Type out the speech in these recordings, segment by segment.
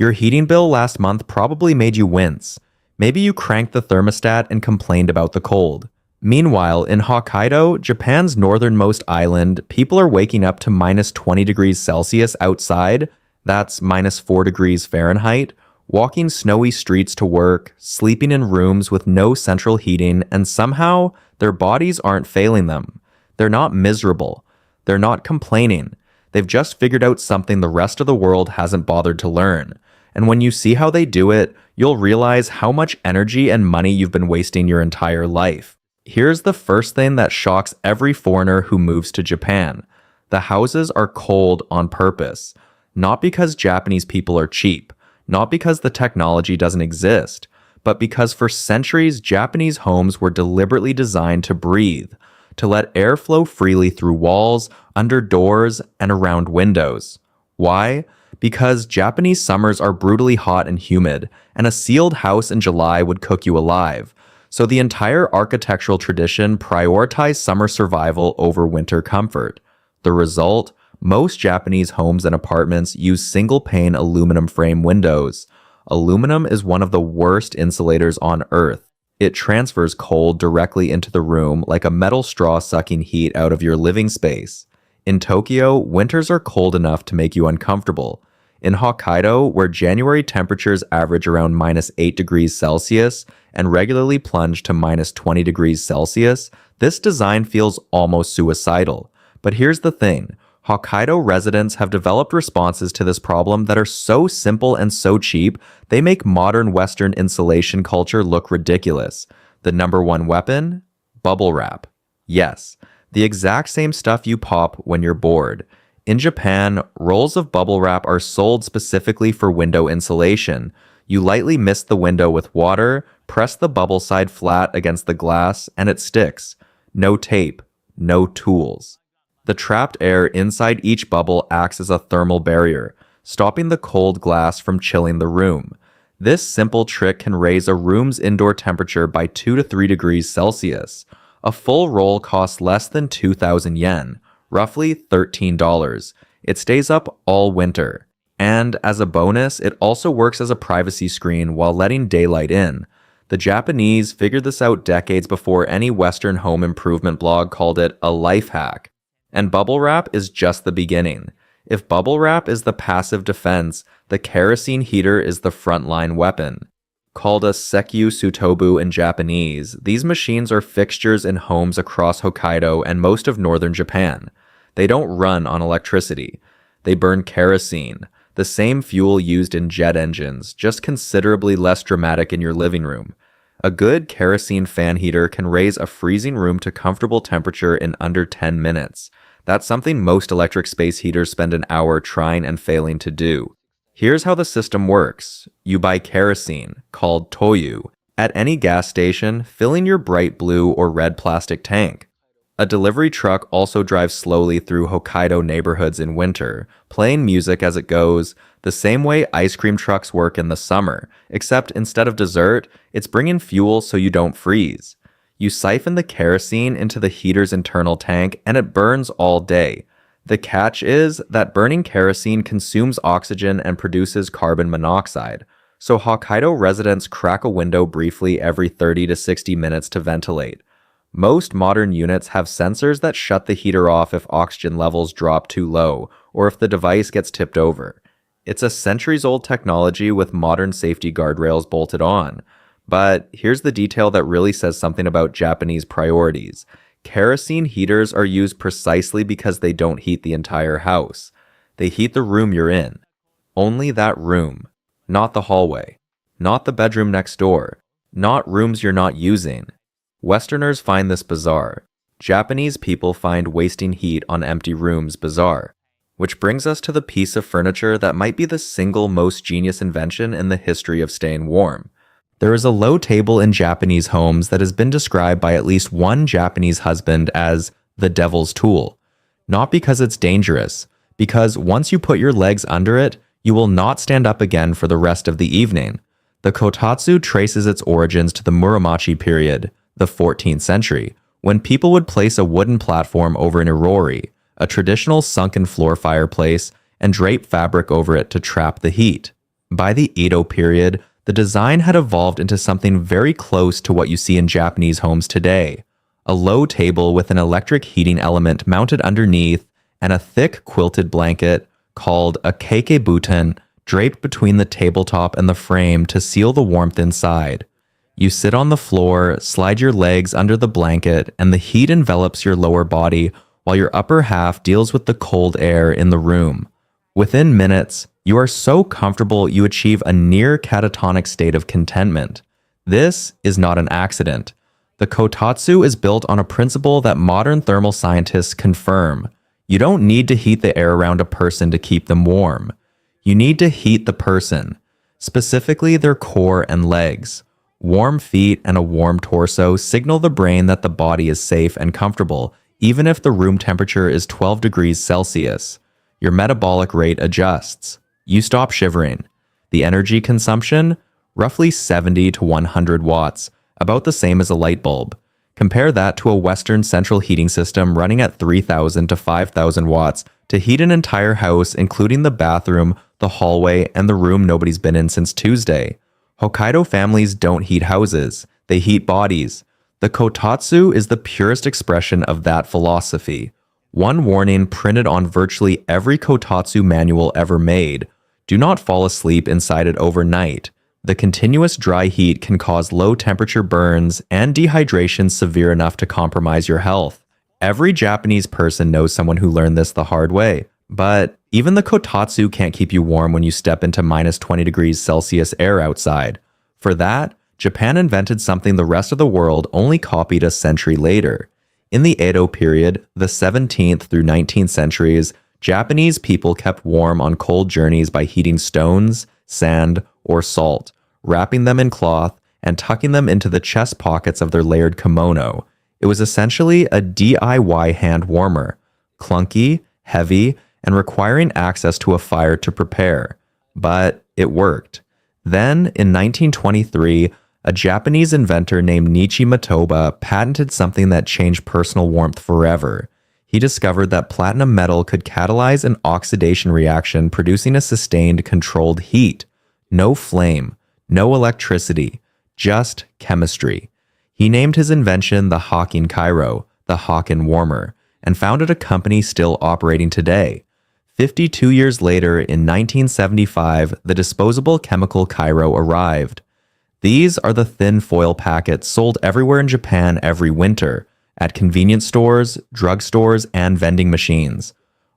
Your heating bill last month probably made you wince. Maybe you cranked the thermostat and complained about the cold. Meanwhile, in Hokkaido, Japan's northernmost island, people are waking up to minus 20 degrees Celsius outside, that's minus 4 degrees Fahrenheit, walking snowy streets to work, sleeping in rooms with no central heating, and somehow their bodies aren't failing them. They're not miserable. They're not complaining. They've just figured out something the rest of the world hasn't bothered to learn. And when you see how they do it, you'll realize how much energy and money you've been wasting your entire life. Here's the first thing that shocks every foreigner who moves to Japan. The houses are cold on purpose. Not because Japanese people are cheap, not because the technology doesn't exist, but because for centuries Japanese homes were deliberately designed to breathe, to let air flow freely through walls, under doors, and around windows. Why? Because Japanese summers are brutally hot and humid, and a sealed house in July would cook you alive. So the entire architectural tradition prioritized summer survival over winter comfort. The result? Most Japanese homes and apartments use single-pane aluminum frame windows. Aluminum is one of the worst insulators on Earth. It transfers cold directly into the room like a metal straw sucking heat out of your living space. In Tokyo, winters are cold enough to make you uncomfortable. In Hokkaido, where January temperatures average around minus 8 degrees Celsius and regularly plunge to minus 20 degrees Celsius, this design feels almost suicidal. But here's the thing. Hokkaido residents have developed responses to this problem that are so simple and so cheap, they make modern Western insulation culture look ridiculous. The number one weapon? Bubble wrap. Yes, the exact same stuff you pop when you're bored. In Japan, rolls of bubble wrap are sold specifically for window insulation. You lightly mist the window with water, press the bubble side flat against the glass, and it sticks. No tape, no tools. The trapped air inside each bubble acts as a thermal barrier, stopping the cold glass from chilling the room. This simple trick can raise a room's indoor temperature by 2 to 3 degrees Celsius. A full roll costs less than 2,000 yen, roughly $13. It stays up all winter. And as a bonus, it also works as a privacy screen while letting daylight in. The Japanese figured this out decades before any Western home improvement blog called it a life hack. And bubble wrap is just the beginning. If bubble wrap is the passive defense, the kerosene heater is the frontline weapon. Called a sekyu sutobu in Japanese, these machines are fixtures in homes across Hokkaido and most of northern Japan. They don't run on electricity. They burn kerosene, the same fuel used in jet engines, just considerably less dramatic in your living room. A good kerosene fan heater can raise a freezing room to comfortable temperature in under 10 minutes. That's something most electric space heaters spend an hour trying and failing to do. Here's how the system works. You buy kerosene, called toyu, at any gas station, filling your bright blue or red plastic tank. A delivery truck also drives slowly through Hokkaido neighborhoods in winter, playing music as it goes, the same way ice cream trucks work in the summer, except instead of dessert, it's bringing fuel so you don't freeze. You siphon the kerosene into the heater's internal tank and it burns all day. The catch is that burning kerosene consumes oxygen and produces carbon monoxide, so Hokkaido residents crack a window briefly every 30 to 60 minutes to ventilate. Most modern units have sensors that shut the heater off if oxygen levels drop too low or if the device gets tipped over. It's a centuries-old technology with modern safety guardrails bolted on. But here's the detail that really says something about Japanese priorities. Kerosene heaters are used precisely because they don't heat the entire house. They heat the room you're in. Only that room. Not the hallway. Not the bedroom next door. Not rooms you're not using. Westerners find this bizarre. Japanese people find wasting heat on empty rooms bizarre. Which brings us to the piece of furniture that might be the single most genius invention in the history of staying warm. There is a low table in Japanese homes that has been described by at least one Japanese husband as the devil's tool. Not because it's dangerous, because once you put your legs under it, you will not stand up again for the rest of the evening. The kotatsu traces its origins to the Muromachi period, the 14th century, when people would place a wooden platform over an irori, a traditional sunken floor fireplace, and drape fabric over it to trap the heat. By the Edo period, the design had evolved into something very close to what you see in Japanese homes today. A low table with an electric heating element mounted underneath and a thick quilted blanket called a keikebuten draped between the tabletop and the frame to seal the warmth inside. You sit on the floor, slide your legs under the blanket, and the heat envelops your lower body while your upper half deals with the cold air in the room. Within minutes, you are so comfortable you achieve a near catatonic state of contentment. This is not an accident. The kotatsu is built on a principle that modern thermal scientists confirm. You don't need to heat the air around a person to keep them warm. You need to heat the person, specifically their core and legs. Warm feet and a warm torso signal the brain that the body is safe and comfortable, even if the room temperature is 12 degrees Celsius. Your metabolic rate adjusts. You stop shivering. The energy consumption? Roughly 70 to 100 watts, about the same as a light bulb. Compare that to a Western central heating system running at 3,000 to 5,000 watts to heat an entire house, including the bathroom, the hallway, and the room nobody's been in since Tuesday. Hokkaido families don't heat houses, they heat bodies. The kotatsu is the purest expression of that philosophy. One warning printed on virtually every kotatsu manual ever made: do not fall asleep inside it overnight. The continuous dry heat can cause low temperature burns and dehydration severe enough to compromise your health. Every Japanese person knows someone who learned this the hard way. But even the kotatsu can't keep you warm when you step into minus 20 degrees Celsius air outside. For that, Japan invented something the rest of the world only copied a century later. In the Edo period, the 17th through 19th centuries, Japanese people kept warm on cold journeys by heating stones, sand, or salt, wrapping them in cloth, and tucking them into the chest pockets of their layered kimono. It was essentially a DIY hand warmer, clunky, heavy, and requiring access to a fire to prepare. But it worked. Then, in 1923, a Japanese inventor named Nichi Matoba patented something that changed personal warmth forever. He discovered that platinum metal could catalyze an oxidation reaction, producing a sustained, controlled heat. No flame, no electricity, just chemistry. He named his invention the Hawking Kairo, the Hawken warmer, and founded a company still operating today. 52 years later, in 1975, the disposable chemical kairo arrived. These are the thin foil packets sold everywhere in Japan every winter, at convenience stores, drugstores, and vending machines.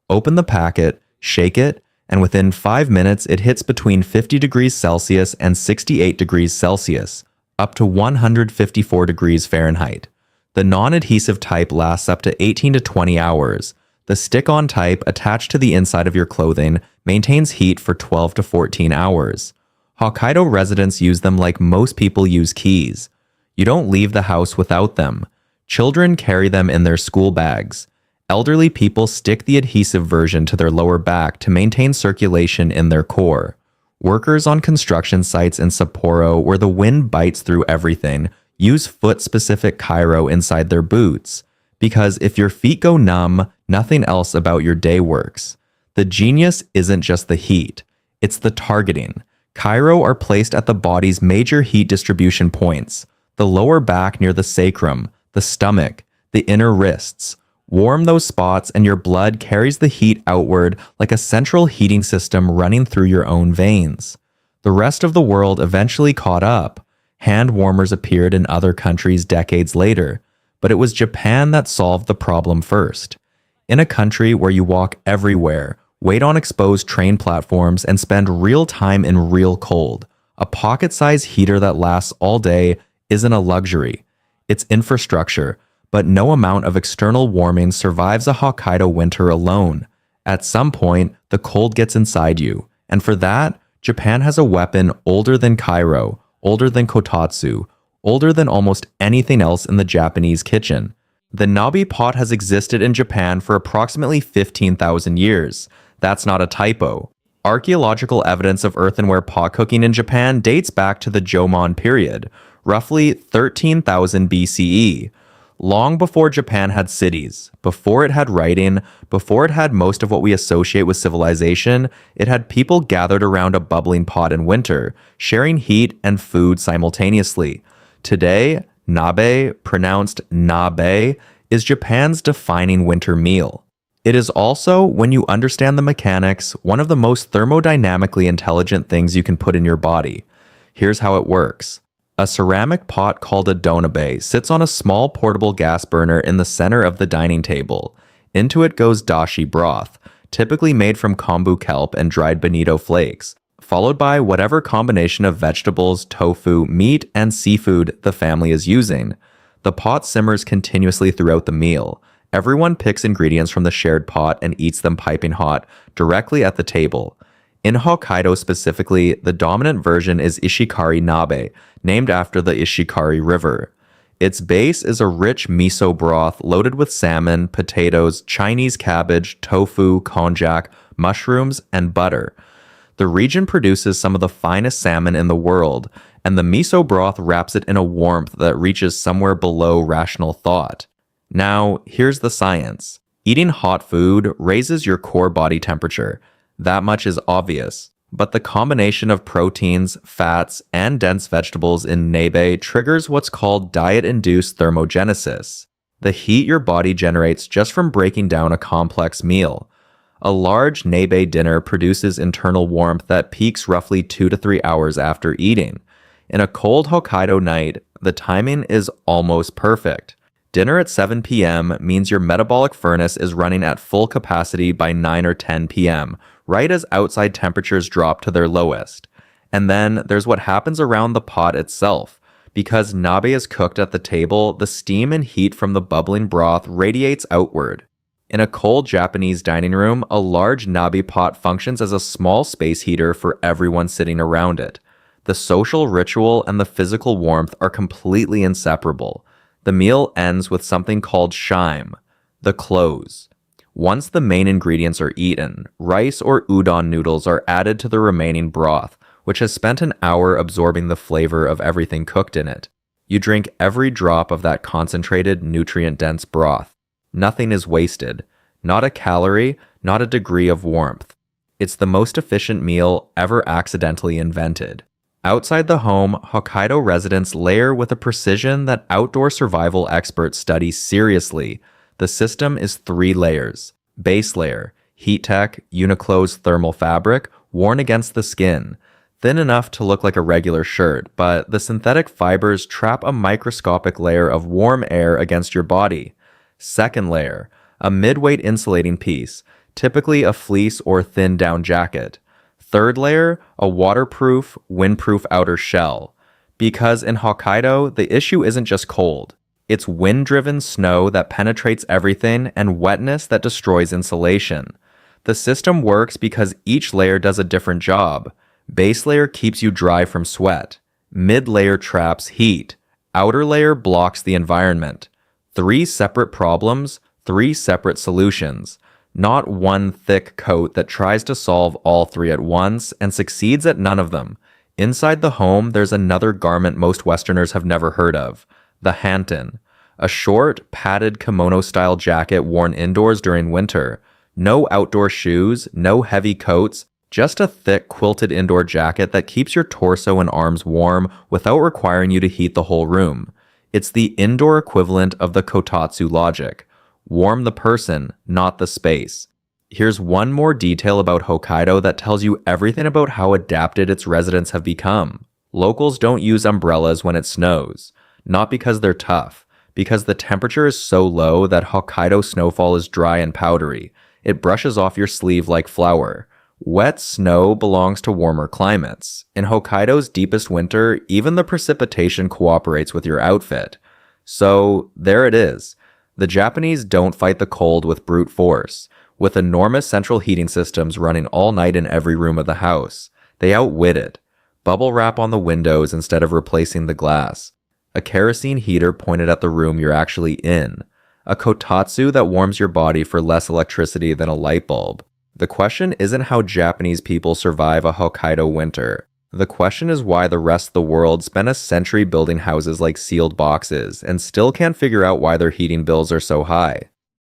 Open the packet, shake it, and within 5 minutes it hits between 50 degrees Celsius and 68 degrees Celsius, up to 154 degrees Fahrenheit. The non-adhesive type lasts up to 18 to 20 hours. The stick-on type, attached to the inside of your clothing, maintains heat for 12 to 14 hours. Hokkaido residents use them like most people use keys. You don't leave the house without them. Children carry them in their school bags. Elderly people stick the adhesive version to their lower back to maintain circulation in their core. Workers on construction sites in Sapporo, where the wind bites through everything, use foot-specific kairo inside their boots. Because if your feet go numb, nothing else about your day works. The genius isn't just the heat, it's the targeting. Kairo are placed at the body's major heat distribution points: the lower back near the sacrum, the stomach, the inner wrists. Warm those spots and your blood carries the heat outward like a central heating system running through your own veins. The rest of the world eventually caught up. Hand warmers appeared in other countries decades later, but it was Japan that solved the problem first. In a country where you walk everywhere, wait on exposed train platforms, and spend real time in real cold, a pocket-sized heater that lasts all day isn't a luxury. It's infrastructure, but no amount of external warming survives a Hokkaido winter alone. At some point, the cold gets inside you, and for that, Japan has a weapon older than kairo, older than kotatsu, older than almost anything else in the Japanese kitchen. The nabe pot has existed in Japan for approximately 15,000 years. That's not a typo. Archaeological evidence of earthenware pot cooking in Japan dates back to the Jomon period, roughly 13,000 BCE. Long before Japan had cities, before it had writing, before it had most of what we associate with civilization, it had people gathered around a bubbling pot in winter, sharing heat and food simultaneously. Today, nabe, pronounced nabe, is Japan's defining winter meal. It is also, when you understand the mechanics, one of the most thermodynamically intelligent things you can put in your body. Here's how it works. A ceramic pot called a donabe sits on a small portable gas burner in the center of the dining table. Into it goes dashi broth, typically made from kombu kelp and dried bonito flakes, followed by whatever combination of vegetables, tofu, meat, and seafood the family is using. The pot simmers continuously throughout the meal. Everyone picks ingredients from the shared pot and eats them piping hot, directly at the table. In Hokkaido specifically, the dominant version is Ishikari nabe, named after the Ishikari River. Its base is a rich miso broth loaded with salmon, potatoes, Chinese cabbage, tofu, konjac, mushrooms, and butter. The region produces some of the finest salmon in the world, and the miso broth wraps it in a warmth that reaches somewhere below rational thought. Now, here's the science. Eating hot food raises your core body temperature. That much is obvious, but the combination of proteins, fats, and dense vegetables in nabe triggers what's called diet-induced thermogenesis, the heat your body generates just from breaking down a complex meal. A large nabe dinner produces internal warmth that peaks roughly 2 to 3 hours after eating. In a cold Hokkaido night, the timing is almost perfect. Dinner at 7 p.m. means your metabolic furnace is running at full capacity by 9 or 10 p.m., right as outside temperatures drop to their lowest. And then there's what happens around the pot itself. Because nabe is cooked at the table, the steam and heat from the bubbling broth radiates outward. In a cold Japanese dining room, a large nabe pot functions as a small space heater for everyone sitting around it. The social ritual and the physical warmth are completely inseparable. The meal ends with something called shime, the close. Once the main ingredients are eaten, rice or udon noodles are added to the remaining broth, which has spent an hour absorbing the flavor of everything cooked in it. You drink every drop of that concentrated, nutrient-dense broth. Nothing is wasted. Not a calorie, not a degree of warmth. It's the most efficient meal ever accidentally invented. Outside the home, Hokkaido residents layer with a precision that outdoor survival experts study seriously. The system is 3 layers. Base layer, heat tech, Uniqlo's thermal fabric, worn against the skin. Thin enough to look like a regular shirt, but the synthetic fibers trap a microscopic layer of warm air against your body. Second layer, a mid-weight insulating piece, typically a fleece or thin down jacket. Third layer, a waterproof, windproof outer shell. Because in Hokkaido, the issue isn't just cold. It's wind-driven snow that penetrates everything and wetness that destroys insulation. The system works because each layer does a different job. Base layer keeps you dry from sweat. Mid-layer traps heat. Outer layer blocks the environment. 3 separate problems, 3 separate solutions. Not one thick coat that tries to solve all 3 at once and succeeds at none of them. Inside the home, there's another garment most Westerners have never heard of, the hanten, a short, padded kimono-style jacket worn indoors during winter. No outdoor shoes, no heavy coats, just a thick quilted indoor jacket that keeps your torso and arms warm without requiring you to heat the whole room. It's the indoor equivalent of the kotatsu logic. Warm the person, not the space. Here's one more detail about Hokkaido that tells you everything about how adapted its residents have become. Locals don't use umbrellas when it snows. Not because they're tough, because the temperature is so low that Hokkaido snowfall is dry and powdery. It brushes off your sleeve like flour. Wet snow belongs to warmer climates. In Hokkaido's deepest winter, even the precipitation cooperates with your outfit. So, there it is. The Japanese don't fight the cold with brute force. With enormous central heating systems running all night in every room of the house, they outwit it. Bubble wrap on the windows instead of replacing the glass. A kerosene heater pointed at the room you're actually in. A kotatsu that warms your body for less electricity than a light bulb. The question isn't how Japanese people survive a Hokkaido winter. The question is why the rest of the world spent a century building houses like sealed boxes and still can't figure out why their heating bills are so high.